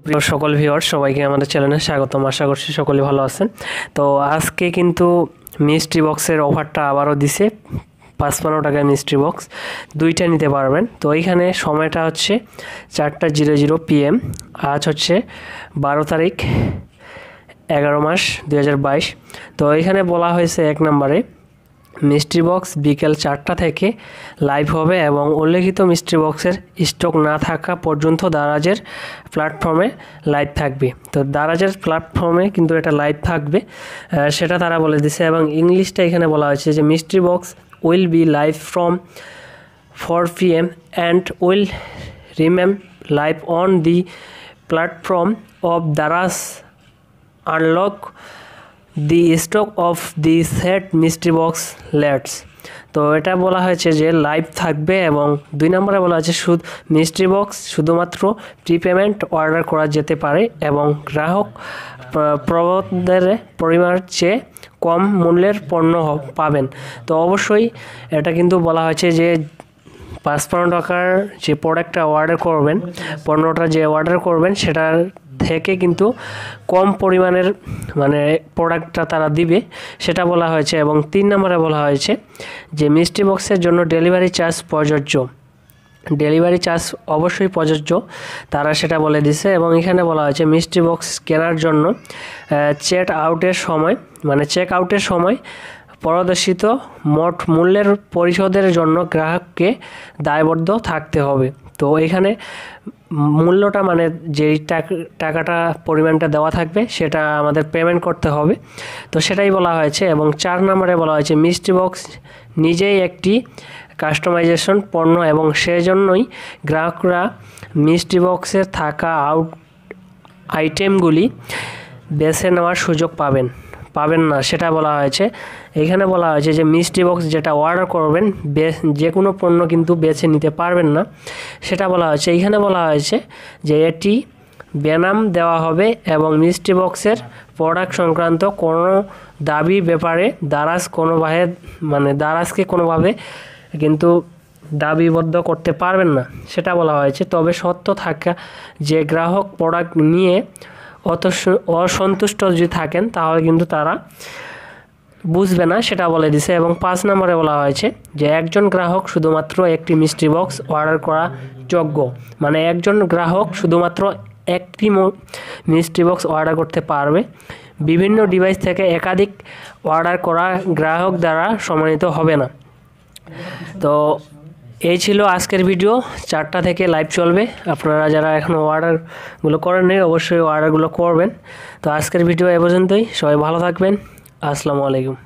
প্রিয় সকল ভিউয়ার্স সবাইকে আমাদের চ্যানেলে স্বাগতম। আশা করছি সকলে ভালো আছেন। তো আজকে কিন্তু মিস্ট্রি বক্সের অফারটা আবারও দিছে। 55 টাকায় মিস্ট্রি বক্স দুইটা নিতে পারবেন। তো এইখানে সময়টা হচ্ছে 4:00 PM। আজ হচ্ছে 12 তারিখ 11 মাস 2022। তো এইখানে বলা হয়েছে 1 নম্বরে মিস্ট্রি বক্স বিকেল 4টা থেকে লাইভ হবে এবং উল্লেখিত মিস্ট্রি বক্সের স্টক না থাকা পর্যন্ত দারাজের প্ল্যাটফর্মে লাইভ থাকবে। তো দারাজের প্ল্যাটফর্মে কিন্তু এটা লাইভ থাকবে, সেটা তারা বলে দিছে। এবং ইংলিশটা এখানে বলা হয়েছে যে mystery box will be live from 4 PM and will remain live on the platform of Daraz unlock the stock of the set mystery box let's. তো এটা বলা হয়েছে যে লাইভ থাকবে। এবং 2 নম্বরে বলা হয়েছে মিস্ট্রি বক্স শুধুমাত্র প্রিপেমেন্ট অর্ডার করা যেতে পারে এবং গ্রাহক প্রবন্ধের পরিমাণের চেয়ে কম মূল্যের পণ্য পাবেন। তো অবশ্যই এটা কিন্তু বলা হয়েছে যে 55 টাকার যে প্রোডাক্টটা অর্ডার করবেন, পণ্যটা যে অর্ডার করবেন সেটার থেকে কিন্তু কম পরিমাণের প্রোডাক্টটা তারা দিবে, সেটা বলা হয়েছে। এবং 3 নম্বরে বলা হয়েছে যে মিস্ট্রি বক্সের জন্য ডেলিভারি চার্জ প্রযোজ্য। ডেলিভারি চার্জ অবশ্যই প্রযোজ্য, তারা সেটা বলে দিছে। এবং এখানে বলা হয়েছে মিস্ট্রি বক্স কেনার জন্য চেক আউটের সময় প্রদর্শিত মোট মূল্যের পরিশোধের জন্য গ্রাহককে দায়বদ্ধ থাকতে হবে। তো এখানে মূল্যটা যেই টাকাটা পরিমাণটা দেওয়া থাকবে সেটা আমাদের পেমেন্ট করতে হবে, তো সেটাই বলা হয়েছে। এবং 4 নম্বরে বলা হয়েছে মিস্ট্রি বক্স নিজেই একটি কাস্টমাইজেশন পণ্য এবং সেজন্যই গ্রাহকরা মিস্ট্রি বক্সে থাকা আইটেমগুলি বেছে নেওয়ার সুযোগ পাবেন না, সেটা বলা হয়েছে। এখানে বলা হয়েছে যে মিস্ট্রি বক্স যেটা অর্ডার করবেন যে কোনো পণ্য কিন্তু বেছে নিতে পারবেন না, সেটা বলা হয়েছে। এইখানে বলা হয়েছে যে এটি বেনাম দেওয়া হবে এবং মিস্ট্রি বক্সের প্রোডাক্ট সংক্রান্ত কোনো দাবি ব্যাপারে দারাজকে কোনোভাবে কিন্তু দাবিবদ্ধ করতে পারবেন না, সেটা বলা হয়েছে। তবে সত্য থাকা যে গ্রাহক প্রোডাক্ট নিয়ে অসন্তুষ্ট যদি থাকেন তাহলে কিন্তু তারা বুঝবে না, সেটা বলে দিছে। এবং 5 নম্বরে বলা হয়েছে যে একজন গ্রাহক শুধুমাত্র একটি মিস্ট্রি বক্স অর্ডার করা যোগ্য। একজন গ্রাহক শুধুমাত্র একটি মিস্ট্রি বক্স অর্ডার করতে পারবে। বিভিন্ন ডিভাইস থেকে একাধিক অর্ডার করা গ্রাহক দ্বারা সম্মানিত হবে না। তো এই ছিল আজকের ভিডিও। 4টা থেকে লাইভ চলবে। আপনারা যারা এখনও অর্ডারগুলো করেন নাই অবশ্যই অর্ডারগুলো করবেন। তো আজকের ভিডিও এ পর্যন্তই। সবাই ভালো থাকবেন। আসসালামু আলাইকুম।